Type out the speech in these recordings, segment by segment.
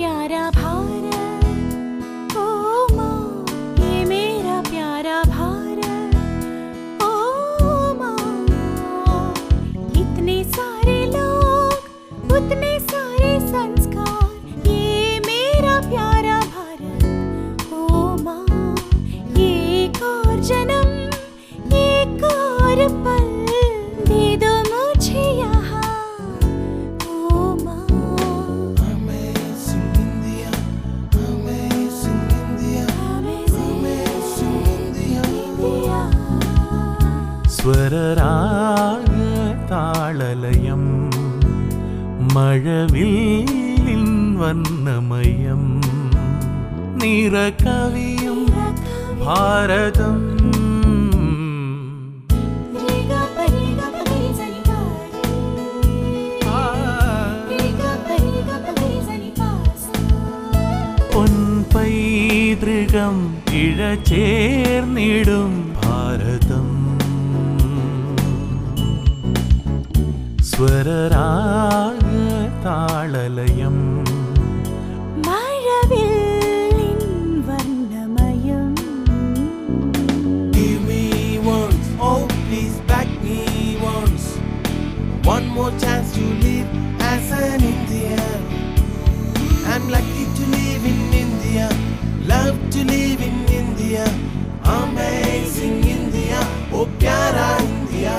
प्यारा भारत, ओ माँ ये मेरा प्यारा भारत, ओ माँ। इतने सारे लोग, उतने सारे संस्कार, ये मेरा प्यारा भारत, ओ माँ। एक और जन्म, एक और पल दे दो मुझे यहाँ, ओ माँ। Amazing India, amazing India, amazing India. സ്വരരാഗ താളലയം മഴവില്ലിൻ വർണ്ണമയം നിറകവിയും ഭാരതം പൊൻപൈതൃകം ഇഴചേർന്നിടും ഭാരതം സ്വരരാഗ താളലയം മഴവില്ലിൻ വർണ്ണമയം. Give me once, oh please back me once. One more chance to live as an Indian. I'm lucky to live in India, love to live in India. Amazing India, oh pyara India.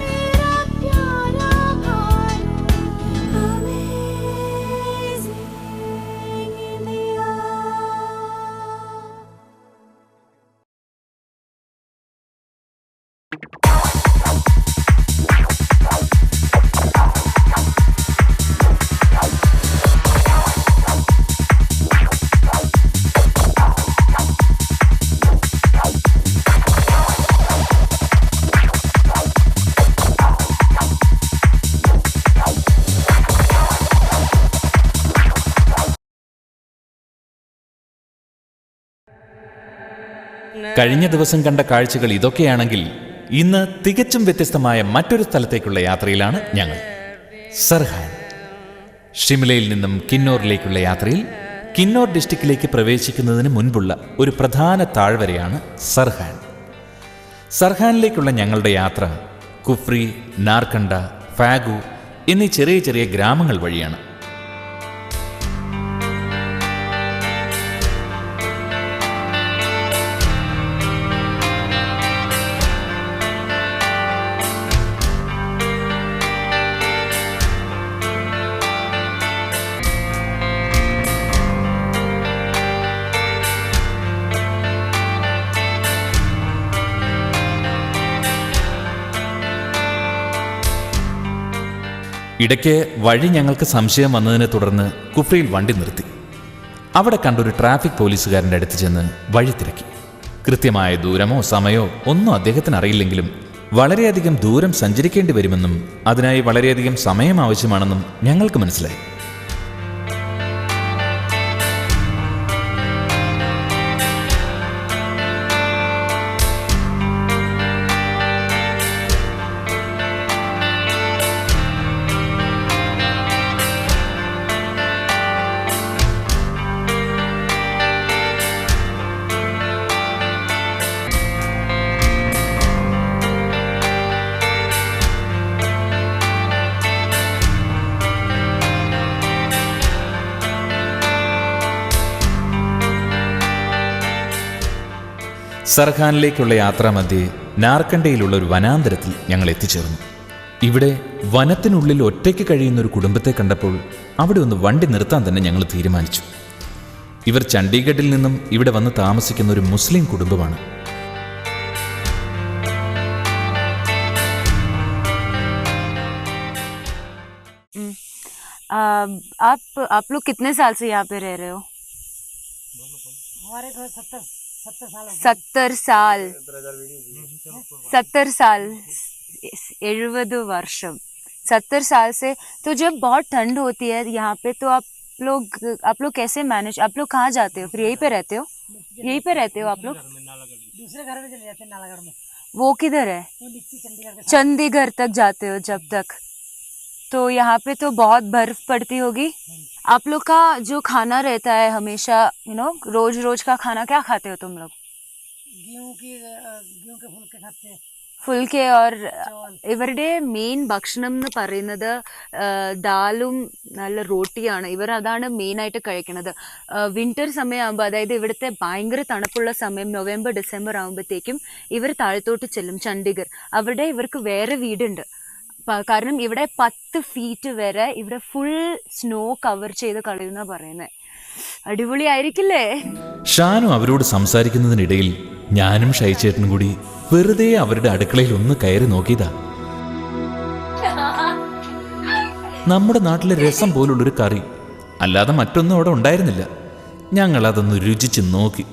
मेरा प्यारा Bharat, amazing India. കഴിഞ്ഞ ദിവസം കണ്ട കാഴ്ചകൾ ഇതൊക്കെയാണെങ്കിൽ ഇന്ന് തികച്ചും വ്യത്യസ്തമായ മറ്റൊരു സ്ഥലത്തേക്കുള്ള യാത്രയിലാണ് ഞങ്ങൾ. സർഹാൻ. ഷിംലയിൽ നിന്നും കിന്നോറിലേക്കുള്ള യാത്രയിൽ കിന്നോർ ഡിസ്ട്രിക്റ്റിലേക്ക് പ്രവേശിക്കുന്നതിന് മുൻപുള്ള ഒരു പ്രധാന താഴ്വരയാണ് സർഹാൻ. സർഹാനിലേക്കുള്ള ഞങ്ങളുടെ യാത്ര കുഫ്രി, നാർക്കണ്ട, ഫാഗു എന്നീ ചെറിയ ചെറിയ ഗ്രാമങ്ങൾ വഴിയാണ്. ഇടയ്ക്ക് വഴി ഞങ്ങൾക്ക് സംശയം വന്നതിനെ തുടർന്ന് കുഫ്രിയിൽ വണ്ടി നിർത്തി. അവിടെ കണ്ടൊരു ട്രാഫിക് പോലീസുകാരൻ്റെ അടുത്ത് ചെന്ന് വഴി തിരക്കി. കൃത്യമായ ദൂരമോ സമയമോ ഒന്നും അദ്ദേഹത്തിന് അറിയില്ലെങ്കിലും വളരെയധികം ദൂരം സഞ്ചരിക്കേണ്ടി വരുമെന്നും അതിനായി വളരെയധികം സമയം ആവശ്യമാണെന്നും ഞങ്ങൾക്ക് മനസ്സിലായി. സർഹാനിലേക്കുള്ള യാത്രാമധ്യേ നാർക്കണ്ടയിലുള്ള ഒരു വനാന്തരത്തിൽ ഞങ്ങൾ എത്തിച്ചേർന്നു. ഇവിടെ വനത്തിനുള്ളിൽ ഒറ്റയ്ക്ക് കഴിയുന്ന ഒരു കുടുംബത്തെ കണ്ടപ്പോൾ അവിടെ ഒന്ന് വണ്ടി നിർത്താൻ തന്നെ ഞങ്ങൾ തീരുമാനിച്ചു. ഇവർ ചണ്ഡീഗഡിൽ നിന്നും ഇവിടെ വന്ന് താമസിക്കുന്ന ഒരു മുസ്ലിം കുടുംബമാണ്. आप लोग कितने साल से यहाँ पे रह रहे हो? 70 साल 70 वर्षम 70 साल से। तो जब बहुत ठंड होती है यहाँ पे तो आप लोग कैसे मैनेज, आप लोग कहाँ जाते हो? फिर यहीं पे रहते हो? यहीं पे रहते हो आप लोग? दूसरे घर में चले जाते हैं नालागढ़ में, वो किधर है? वो नीचे चंडीगढ़ के चंडीगढ़ तक जाते हो जब तक? तो यहाँ पे तो बहुत बर्फ पड़ती होगी। आप लोग का जो खाना रहता है हमेशा, रोज रोज का खाना क्या खाते हो तुम लोग? गेहूं के फुलके खाते हैं, ഫുൽക്കെ ഓർ चावल। ഇവരുടെ മെയിൻ ഭക്ഷണം എന്ന് പറയുന്നത് ദാലും നല്ല റോട്ടിയാണ്. ഇവർ അതാണ് മെയിനായിട്ട് കഴിക്കുന്നത്. വിന്റർ സമയമാകുമ്പോൾ, അതായത് ഇവിടുത്തെ ഭയങ്കര തണുപ്പുള്ള സമയം നവംബർ ഡിസംബർ ആകുമ്പോഴത്തേക്കും ഇവർ താഴത്തോട്ട് ചെല്ലും, ചണ്ഡീഗർ. അവിടെ ഇവർക്ക് വേറെ വീടുണ്ട്. കാരണം ഇവിടെ 10 ഫീറ്റ് വരെ ഇവിടെ ഫുൾ സ്നോ കവർ ചെയ്ത് കളയുന്ന പറയുന്നത്. അടിപൊളിയായിരിക്കില്ലേ? ഷാനു അവരോട് സംസാരിക്കുന്നതിനിടയിൽ ഞാനും ഷൈച്ചേട്ടനും കൂടി വെറുതെ അവരുടെ അടുക്കളയിൽ ഒന്ന് കയറി നോക്കിയതാ. നമ്മുടെ നാട്ടിലെ രസം പോലുള്ളൊരു കറി അല്ലാതെ മറ്റൊന്നും അവിടെ ഉണ്ടായിരുന്നില്ല. ഞങ്ങൾ അതൊന്ന് രുചിച്ച് നോക്കി.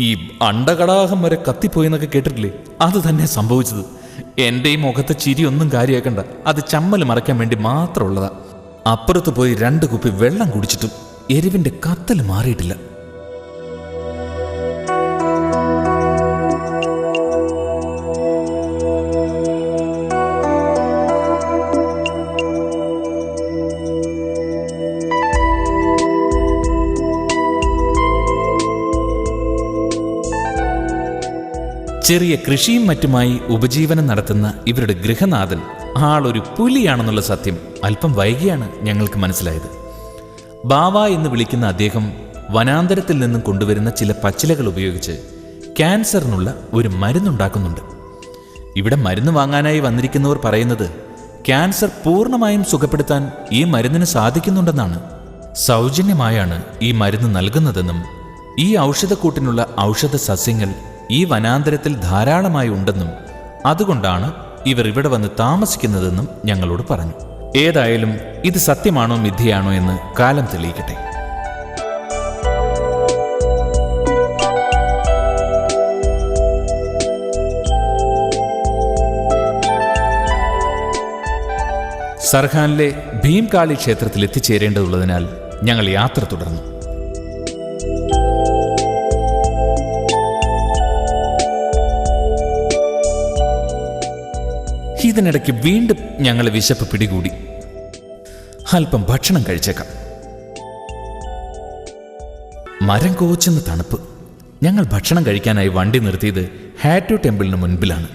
ഈ അണ്ടകടാഹം വരെ കത്തിപ്പോയെന്നൊക്കെ കേട്ടിട്ടില്ലേ? അത് തന്നെ സംഭവിച്ചത്. എൻ്റെ ഈ മുഖത്തെ ചിരി ഒന്നും കാര്യമാക്കണ്ട, അത് ചമ്മൽ മറയ്ക്കാൻ വേണ്ടി മാത്രമുള്ളതാ. അപ്പുറത്ത് പോയി 2 കുപ്പി വെള്ളം കുടിച്ചിട്ടും എരിവിൻ്റെ കത്തൽ മാറിയിട്ടില്ല. ചെറിയ കൃഷിയും മറ്റുമായി ഉപജീവനം നടത്തുന്ന ഇവരുടെ ഗൃഹനാഥൻ ആളൊരു പുലിയാണെന്നുള്ള സത്യം അല്പം വൈകിയാണ് ഞങ്ങൾക്ക് മനസ്സിലായത്. ബാവ എന്ന് വിളിക്കുന്ന അദ്ദേഹം വനാന്തരത്തിൽ നിന്നും കൊണ്ടുവരുന്ന ചില പച്ചിലകൾ ഉപയോഗിച്ച് ക്യാൻസറിനുള്ള ഒരു മരുന്നുണ്ടാക്കുന്നുണ്ട്. ഇവിടെ മരുന്ന് വാങ്ങാനായി വന്നിരിക്കുന്നവർ പറയുന്നത് ക്യാൻസർ പൂർണ്ണമായും സുഖപ്പെടുത്താൻ ഈ മരുന്നിന് സാധിക്കുന്നുണ്ടെന്നാണ്. സൗജന്യമായാണ് ഈ മരുന്ന് നൽകുന്നതെന്നും ഈ ഔഷധക്കൂട്ടിനുള്ള ഔഷധ സസ്യങ്ങൾ ഈ വനാന്തരത്തിൽ ധാരാളമായി ഉണ്ടെന്നും അതുകൊണ്ടാണ് ഇവർ ഇവിടെ വന്ന് താമസിക്കുന്നതെന്നും ഞങ്ങളോട് പറഞ്ഞു. ഏതായാലും ഇത് സത്യമാണോ മിഥ്യയാണോ എന്ന് കാലം തെളിയിക്കട്ടെ. സർഹാനിലെ ഭീംകാളി ക്ഷേത്രത്തിൽ എത്തിച്ചേരേണ്ടതുള്ളതിനാൽ ഞങ്ങൾ യാത്ര തുടർന്നു. ഇതിനിടയ്ക്ക് വീണ്ടും ഞങ്ങളെ വിശപ്പ് പിടികൂടി. അല്പം ഭക്ഷണം കഴിച്ചേക്കാം. മരം കോച്ചുന്ന തണുപ്പ്. ഞങ്ങൾ ഭക്ഷണം കഴിക്കാനായി വണ്ടി നിർത്തിയത് ഹാറ്റു ടെമ്പിളിന് മുൻപിലാണ്.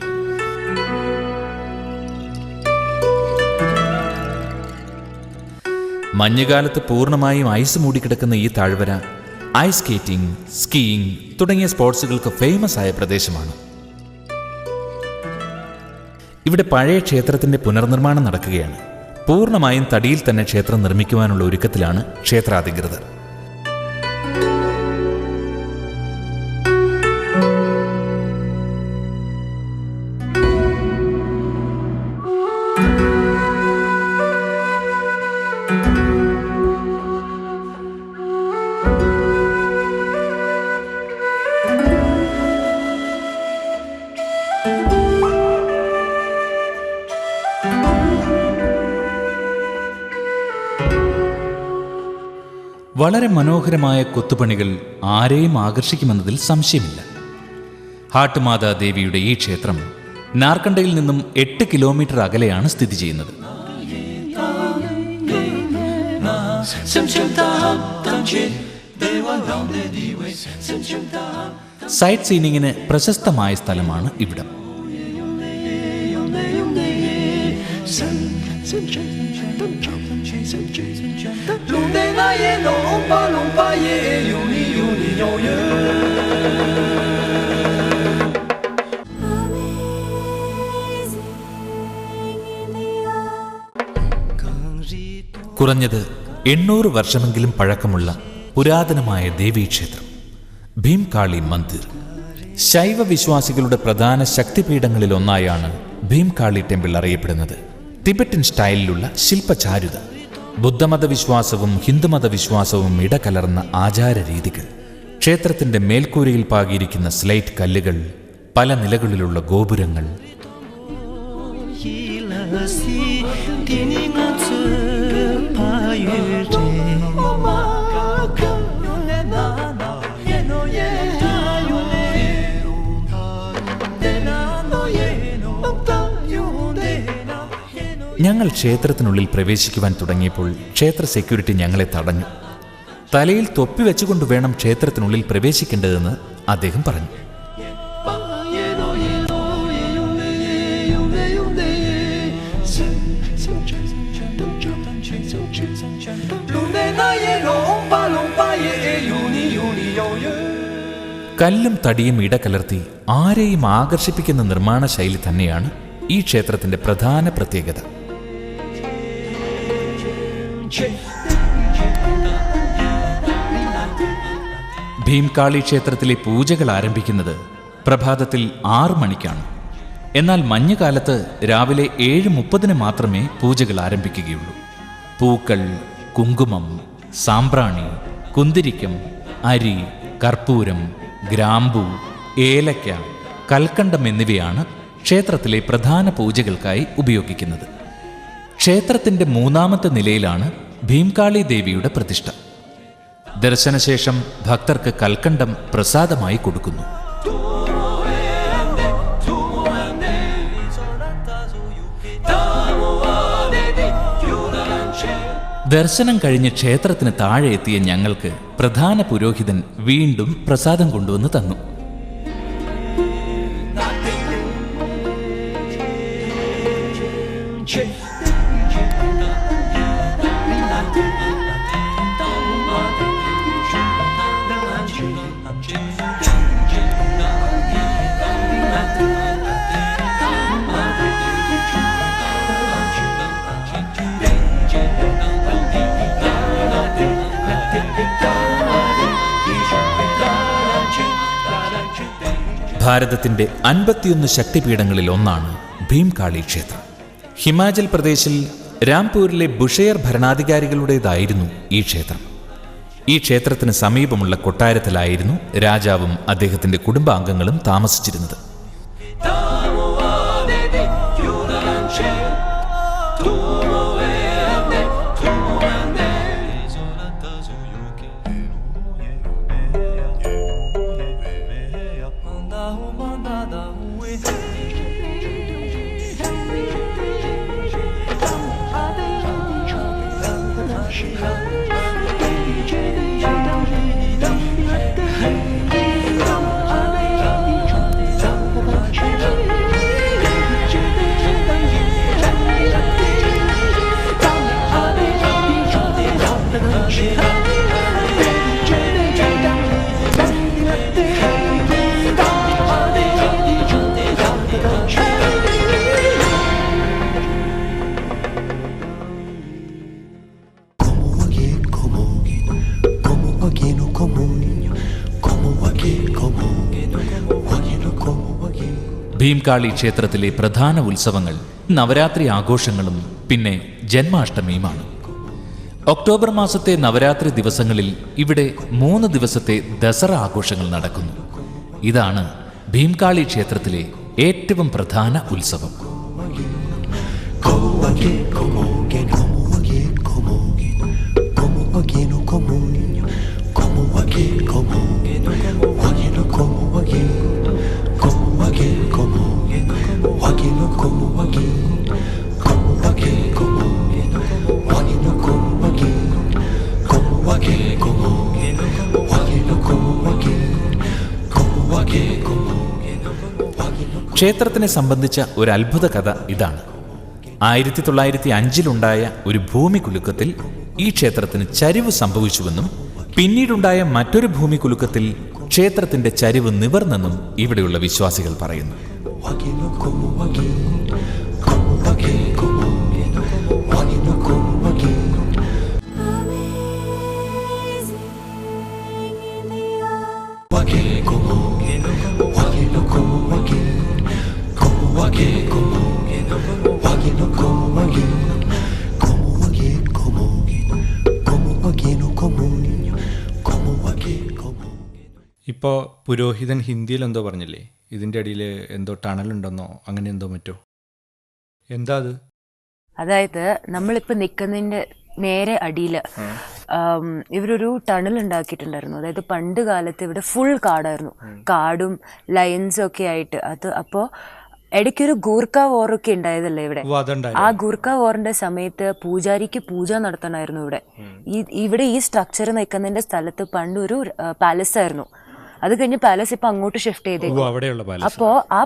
മഞ്ഞുകാലത്ത് പൂർണ്ണമായും ഐസ് മൂടിക്കിടക്കുന്ന ഈ താഴ്വര ഐസ് സ്കേറ്റിംഗ്, സ്കീയിങ് തുടങ്ങിയ സ്പോർട്സുകൾക്ക് ഫേമസ് ആയ പ്രദേശമാണ്. ഇവിടെ പഴയ ക്ഷേത്രത്തിന്റെ പുനർനിർമ്മാണം നടക്കുകയാണ്. പൂർണ്ണമായും തടിയിൽ തന്നെ ക്ഷേത്രം നിർമ്മിക്കുവാനുള്ള ഒരുക്കത്തിലാണ് ക്ഷേത്രാധികൃതർ. വളരെ മനോഹരമായ കൊത്തുപണികൾ ആരെയും ആകർഷിക്കുമെന്നതിൽ സംശയമില്ല. ഹാട്ടുമാതാ ദേവിയുടെ ഈ ക്ഷേത്രം നാർക്കണ്ടയിൽ നിന്നും 8 കിലോമീറ്റർ അകലെയാണ് സ്ഥിതി ചെയ്യുന്നത്. സൈറ്റ് സീനിങ്ങിന് പ്രശസ്തമായ സ്ഥലമാണ് ഇവിടം. കുറഞ്ഞത് 800 വർഷമെങ്കിലും പഴക്കമുള്ള പുരാതനമായ ദേവീക്ഷേത്രം ഭീംകാളി മന്ദിർ. ശൈവ വിശ്വാസികളുടെ പ്രധാന ശക്തിപീഠങ്ങളിൽ ഒന്നായാണ് ഭീംകാളി ടെമ്പിൾ അറിയപ്പെടുന്നത്. ടിബറ്റൻ സ്റ്റൈലിലുള്ള ശില്പചാരുത, ബുദ്ധമത വിശ്വാസവും ഹിന്ദുമത വിശ്വാസവും ഇടകലർന്ന ആചാര രീതികൾ, ക്ഷേത്രത്തിന്റെ മേൽക്കൂരയിൽ പാകിയിരിക്കുന്ന സ്ലേറ്റ് കല്ലുകൾ, പല നിലകളിലുള്ള ഗോപുരങ്ങൾ, ी ഞങ്ങൾ ക്ഷേത്രത്തിനുള്ളിൽ പ്രവേശിക്കുവാൻ തുടങ്ങിയപ്പോൾ ക്ഷേത്ര സെക്യൂരിറ്റി ഞങ്ങളെ തടഞ്ഞു. തലയിൽ തൊപ്പി വെച്ചുകൊണ്ട് വേണം ക്ഷേത്രത്തിനുള്ളിൽ പ്രവേശിക്കേണ്ടതെന്ന് അദ്ദേഹം പറഞ്ഞു. കല്ലും തടിയും ഇടകലർത്തി ആരെയും ആകർഷിപ്പിക്കുന്ന നിർമ്മാണ ശൈലി തന്നെയാണ് ഈ ക്ഷേത്രത്തിന്റെ പ്രധാന പ്രത്യേകത. ഭീംകാളി ക്ഷേത്രത്തിലെ പൂജകൾ ആരംഭിക്കുന്നത് പ്രഭാതത്തിൽ 6 മണിക്കാണ്. എന്നാൽ മഞ്ഞുകാലത്ത് രാവിലെ 7:30 മാത്രമേ പൂജകൾ ആരംഭിക്കുകയുള്ളൂ. പൂക്കൾ, കുങ്കുമം, സാമ്പ്രാണി, കുന്തിരിക്കം, അരി, കർപ്പൂരം, ഗ്രാമ്പൂ, ഏലക്ക, കൽക്കണ്ടം എന്നിവയാണ് ക്ഷേത്രത്തിലെ പ്രധാന പൂജകൾക്കായി ഉപയോഗിക്കുന്നത്. ക്ഷേത്രത്തിന്റെ 3ാമത്തെ നിലയിലാണ് ഭീംകാളി ദേവിയുടെ പ്രതിഷ്ഠ. ദർശനശേഷം ഭക്തർക്ക് കൽക്കണ്ടം പ്രസാദമായി കൊടുക്കുന്നു. ദർശനം കഴിഞ്ഞ് ക്ഷേത്രത്തിന് താഴെ എത്തിയ ഞങ്ങൾക്ക് പ്രധാന പുരോഹിതൻ വീണ്ടും പ്രസാദം കൊണ്ടുവന്ന് തന്നു. ഭാരതത്തിന്റെ 51 ശക്തിപീഠങ്ങളിൽ ഒന്നാണ് ഭീംകാളി ക്ഷേത്രം. ഹിമാചൽ പ്രദേശിൽ രാംപൂരിലെ ബുഷേർ ഭരണാധികാരികളുടേതായിരുന്നു ഈ ക്ഷേത്രം. ഈ ക്ഷേത്രത്തിന് സമീപമുള്ള കൊട്ടാരത്തിലായിരുന്നു രാജാവും അദ്ദേഹത്തിന്റെ കുടുംബാംഗങ്ങളും താമസിച്ചിരുന്നത്. ഭീംകാളി ക്ഷേത്രത്തിലെ പ്രധാന ഉത്സവങ്ങൾ നവരാത്രി ആഘോഷങ്ങളും പിന്നെ ജന്മാഷ്ടമിയുമാണ്. ഒക്ടോബർ മാസത്തെ നവരാത്രി ദിവസങ്ങളിൽ ഇവിടെ 3 ദിവസത്തെ ദസറ ആഘോഷങ്ങൾ നടക്കുന്നു. ഇതാണ് ഭീംകാളി ക്ഷേത്രത്തിലെ ഏറ്റവും പ്രധാന ഉത്സവം. ക്ഷേത്രത്തിനെ സംബന്ധിച്ച ഒരു അത്ഭുത കഥ ഇതാണ്. 1905-ലുണ്ടായ ഒരു ഭൂമികുലുക്കത്തിൽ ഈ ക്ഷേത്രത്തിന് ചരിവ് സംഭവിച്ചുവെന്നും പിന്നീടുണ്ടായ മറ്റൊരു ഭൂമികുലുക്കത്തിൽ ക്ഷേത്രത്തിന്റെ ചരിവ് നിവർന്നെന്നും ഇവിടെയുള്ള വിശ്വാസികൾ പറയുന്നു. ഇപ്പോൾ പുരോഹിതൻ ഹിന്ദിയിൽ എന്തോ പറഞ്ഞില്ലേ, ഇതിൻ്റെ അടിയിൽ എന്തോ ടണലുണ്ടെന്നോ അങ്ങനെ എന്തോ മറ്റോ, എന്താ അത്? അതായത് നമ്മളിപ്പോൾ നിൽക്കുന്നതിൻ്റെ നേരെ അടിയിൽ ഇവരൊരു ടണൽ ഉണ്ടാക്കിയിട്ടുണ്ടായിരുന്നു. അതായത് പണ്ട് കാലത്ത് ഇവിടെ ഫുൾ കാടായിരുന്നു, കാടും ലയൻസും ഒക്കെ ആയിട്ട്. അത് അപ്പോൾ ഇടയ്ക്കൊരു ഗൂർഖ വാറൊക്കെ ഉണ്ടായതല്ലേ ഇവിടെ. അതുണ്ടായി. ആ ഗൂർഖ വാറിന്റെ സമയത്ത് പൂജാരിക്ക് പൂജ നടത്തണമായിരുന്നു ഇവിടെ. ഇവിടെ ഈ സ്ട്രക്ചർ നിൽക്കുന്നതിന്റെ സ്ഥലത്ത് പണ്ട് ഒരു പാലസ് ആയിരുന്നു. അത് കഴിഞ്ഞ് പാലസ് ഇപ്പൊ അങ്ങോട്ട് ഷിഫ്റ്റ് ചെയ്തേക്കും. അവിടെയുള്ള പാലസ്. അപ്പോ ആ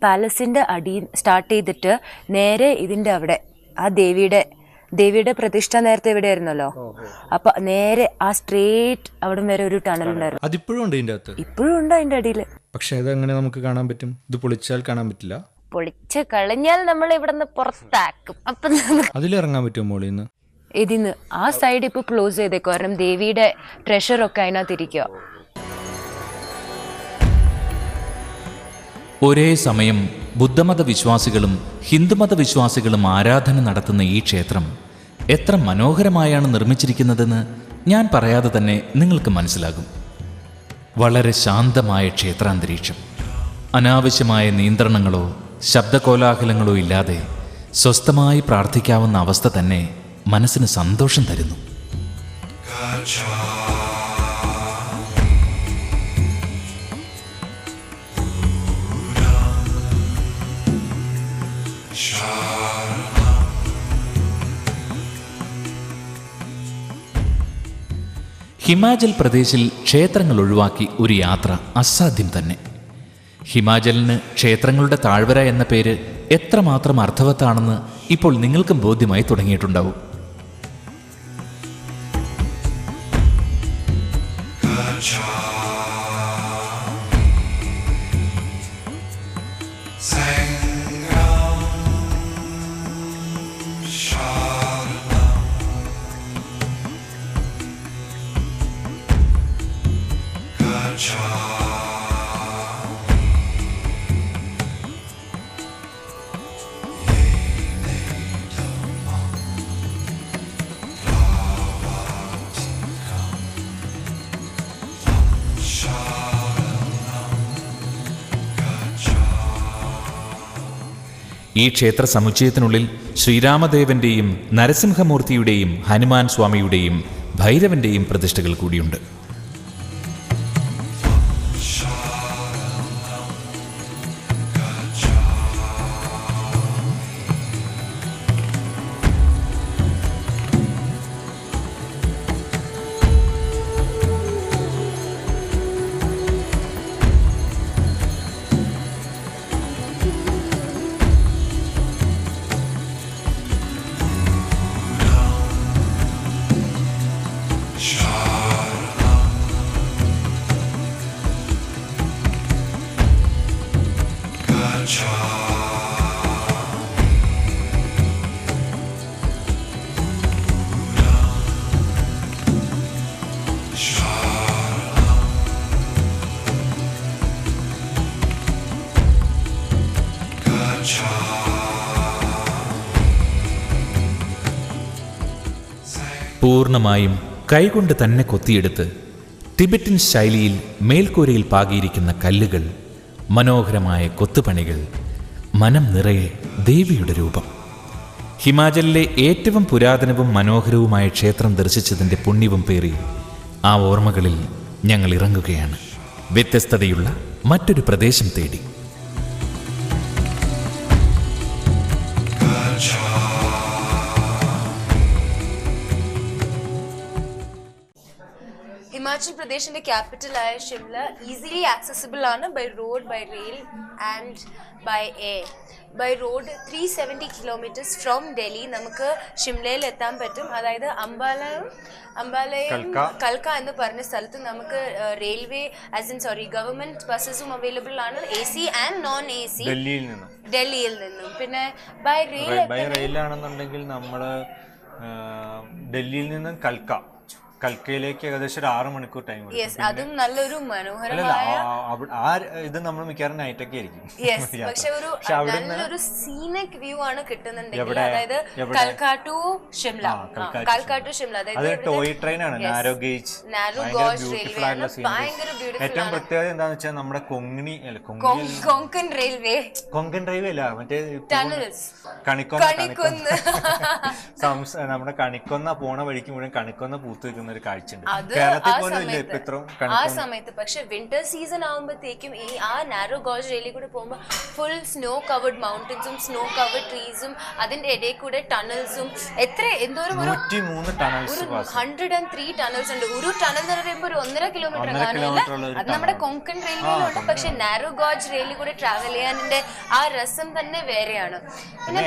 പാലസിന്റെ അടി സ്റ്റാർട്ട് ചെയ്തിട്ട് നേരെ ഇതിന്റെ അവിടെ ആ ദേവിയുടെ പ്രതിഷ്ഠ നേരത്തെ ഇവിടെ ആയിരുന്നല്ലോ. അപ്പൊ നേരെ ആ സ്ട്രേറ്റ് അവിടെ വരെ ഒരു ടണൽ ഉണ്ടായിരുന്നു. അതിപ്പോഴും ഉണ്ട് ഇതിന്റെ അകത്ത്. ഇപ്പോഴും ഉണ്ട് അതിന്റെ അടിയില്. പക്ഷെ അതെങ്ങനെ നമുക്ക് കാണാൻ പറ്റും? ഇത് പൊളിച്ചാൽ കാണാൻ പറ്റില്ല. പൊളിച്ച് കളഞ്ഞാൽ നമ്മൾ ഇവിടെ നിന്ന് പുറത്താക്കും. അപ്പൊ അതിലിറങ്ങാൻ പറ്റുമോ മോളിൽ നിന്ന്? ഇതിന്ന് ആ സൈഡ് ഇപ്പൊ ക്ലോസ് ചെയ്തേക്കോ, കാരണം ദേവിയുടെ ട്രഷറൊക്കെ അതിനകത്തിരിക്കുക. ഒരേ സമയം ബുദ്ധമത വിശ്വാസികളും ഹിന്ദുമത വിശ്വാസികളും ആരാധന നടത്തുന്ന ഈ ക്ഷേത്രം എത്ര മനോഹരമായാണ് നിർമ്മിച്ചിരിക്കുന്നതെന്ന് ഞാൻ പറയാതെ തന്നെ നിങ്ങൾക്ക് മനസ്സിലാകും. വളരെ ശാന്തമായ ക്ഷേത്രാന്തരീക്ഷം, അനാവശ്യമായ നിയന്ത്രണങ്ങളോ ശബ്ദകോലാഹലങ്ങളോ ഇല്ലാതെ സ്വസ്ഥമായി പ്രാർത്ഥിക്കാവുന്ന അവസ്ഥ തന്നെ മനസ്സിന് സന്തോഷം തരുന്നു. ഹിമാചൽ പ്രദേശിൽ ക്ഷേത്രങ്ങൾ ഒഴിവാക്കി ഒരു യാത്ര അസാധ്യം തന്നെ. ഹിമാചലിന് ക്ഷേത്രങ്ങളുടെ താഴ്വര എന്ന പേര് എത്രമാത്രം അർത്ഥവത്താണെന്ന് ഇപ്പോൾ നിങ്ങൾക്കും ബോധ്യമായി തുടങ്ങിയിട്ടുണ്ടാവും. ഈ ക്ഷേത്ര സമുച്ചയത്തിനുള്ളിൽ ശ്രീരാമദേവന്റെയും നരസിംഹമൂർത്തിയുടെയും ഹനുമാൻ സ്വാമിയുടെയും ഭൈരവന്റെയും പ്രതിഷ്ഠകൾ കൂടിയുണ്ട്. പൂർണ്ണമായും കൈകൊണ്ട് തന്നെ കൊത്തിയെടുത്ത് ടിബറ്റൻ ശൈലിയിൽ മേൽക്കൂരയിൽ പാകിയിരിക്കുന്ന കല്ലുകൾ, മനോഹരമായ കൊത്തുപണികൾ, മനം നിറയെ ദേവിയുടെ രൂപം. ഹിമാചലിലെ ഏറ്റവും പുരാതനവും മനോഹരവുമായ ക്ഷേത്രം ദർശിച്ചതിൻ്റെ പുണ്യവും പേറി ആ ഓർമ്മകളിൽ ഞങ്ങൾ ഇറങ്ങുകയാണ്, വ്യത്യസ്തതയുള്ള മറ്റൊരു പ്രദേശം തേടി. ഹിമാചൽ പ്രദേശിന്റെ ക്യാപിറ്റലായ ഷിംല ഈസിലി ആക്സസിബിൾ ആണ് by road, by rail and by air. By road 370 kilometres from Delhi നമുക്ക് ഷിംലയിൽ എത്താൻ പറ്റും. അതായത് അംബാലയും കൽക്ക എന്ന് പറഞ്ഞ സ്ഥലത്ത് നമുക്ക് റെയിൽവേ ഗവൺമെന്റ് ബസ്സസും അവൈലബിൾ ആണ്, AC ആൻഡ് നോൺ AC ഡൽഹിയിൽ നിന്നും. പിന്നെ ബൈ റെയിലാണെന്നുണ്ടെങ്കിൽ നമ്മൾ ഡൽഹിയിൽ നിന്നും കൽക്കയിലേക്ക് ഏകദേശം ഒരു 6 മണിക്കൂർ ടൈം. അതും നല്ലൊരു മനോഹരമായ ഇത് നമ്മൾ മിക്കവാറും നൈറ്റൊക്കെ ആയിരിക്കും. പക്ഷെ ഒരു നല്ലൊരു സീനിക് വ്യൂ ആണ് കിട്ടുന്നുണ്ടെങ്കിൽ, അതായത് കൽക്ക ടു ഷിംല, അതായത് ടോയ് ട്രെയിൻ ആണ്, നാരോ ഗേജ് റെയിൽവേ ആണ്, ഭയങ്കര ബ്യൂട്ടിഫുൾ. ഏറ്റവും പ്രത്യേകത എന്താണെന്ന് വെച്ചാൽ നമ്മുടെ കൊങ്കൺ റെയിൽവേ അല്ല, മറ്റേ ടണൽസ്, കണിക്കൊന്ന് നമ്മുടെ കണിക്കൊന്ന പോണ വഴിക്ക് മുഴുവൻ കണിക്കൊന്ന പൂത്ത് നിൽക്കുന്ന ഒരു കാഴ്ചയുണ്ട്. അത് കേരളത്തിൽ ആ പോലും ഇല്ല സമയത്ത് ഇപ്പൊ ഇത്രയും ആ കണിക്കൊന്ന. സമയത്ത് പക്ഷെ വിന്റർ സീസൺ ആകുമ്പോഴത്തേക്കും ഈ ആ നാരോ ഗോജ് റെയിലിൽ കൂടെ പോകുമ്പോൾ ഫുൾ സ്നോ കവേർഡ് മൗണ്ടൻസും സ്നോ കവേർഡ് ട്രീസും അതിന്റെ ഇടയിൽ കൂടെ ടണൽസും എന്തോരം ഒരു 103 ടണൽസ് ഒരു 103 ടണൽസ് ഉണ്ട്. ഒരു ടണൽ എന്ന് പറയുമ്പോൾ ഒരു 1.5 കിലോമീറ്റർ കാണില്ല. അത് നമ്മുടെ കൊങ്കൺ റെയിൽവേയിലുണ്ട്. പക്ഷെ നാരോ ഗോജ് റെയിലിൽ കൂടെ ട്രാവൽ ചെയ്യാനിന്റെ ആ രസം തന്നെ വേറെയാണ്. പിന്നെ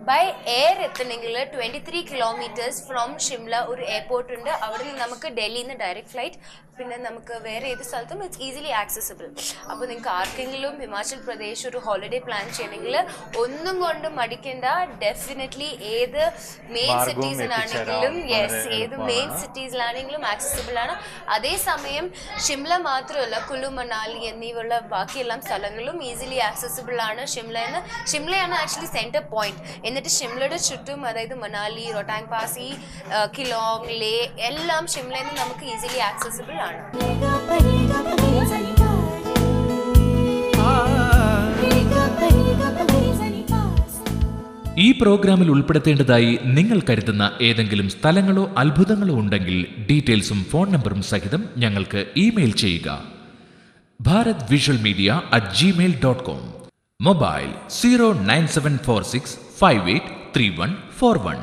ബൈ എയർ എത്തണമെങ്കിൽ 23 കിലോമീറ്റേഴ്സ് ഫ്രോം ഷിംല ഒരു എയർപോർട്ട് ഉണ്ട്. അവിടെ നിന്ന് നമുക്ക് ഡൽഹിയിൽ നിന്ന് ഡയറക്റ്റ് ഫ്ലൈറ്റ്, പിന്നെ നമുക്ക് വേറെ ഏത് സ്ഥലത്തും ഇറ്റ്സ് ഈസിലി ആക്സസിബിൾ. അപ്പോൾ നിങ്ങൾക്ക് ആർക്കെങ്കിലും ഹിമാചൽ പ്രദേശ് ഒരു ഹോളിഡേ പ്ലാൻ ചെയ്യണമെങ്കിൽ ഒന്നും കൊണ്ട് മടിക്കേണ്ട. ഡെഫിനറ്റ്ലി ഏത് മെയിൻ സിറ്റീസിലാണെങ്കിലും ഏത് മെയിൻ സിറ്റീസിലാണെങ്കിലും ആക്സസിബിൾ ആണ്. അതേസമയം ഷിംല മാത്രമല്ല, കുളു, മണാലി എന്നിവയുള്ള ബാക്കിയെല്ലാം സ്ഥലങ്ങളും ഈസിലി ആക്സസിബിൾ ആണ്. ഷിംലയാണ് ആക്ച്വലി സെൻറ്റർ പോയിന്റ്. എന്നിട്ട് ഷിംലയുടെ ചുറ്റും, അതായത് മണാലി, റോട്ടാങ് പാസ്, ഈ കിലോങ്, ലേ എല്ലാം ഷിംലയിൽ നിന്ന് നമുക്ക് ഈസിലി ആക്സസിബിൾ ആണ്. ഈ പ്രോഗ്രാമിൽ ഉൾപ്പെടുത്തേണ്ടതായി നിങ്ങൾ കരുതുന്ന ഏതെങ്കിലും സ്ഥലങ്ങളോ അത്ഭുതങ്ങളോ ഉണ്ടെങ്കിൽ ഡീറ്റെയിൽസും ഫോൺ നമ്പറും സഹിതം ഞങ്ങൾക്ക് ഇമെയിൽ ചെയ്യുക. bharatvizualmedia@gmail.com. മൊബൈൽ 09746583141.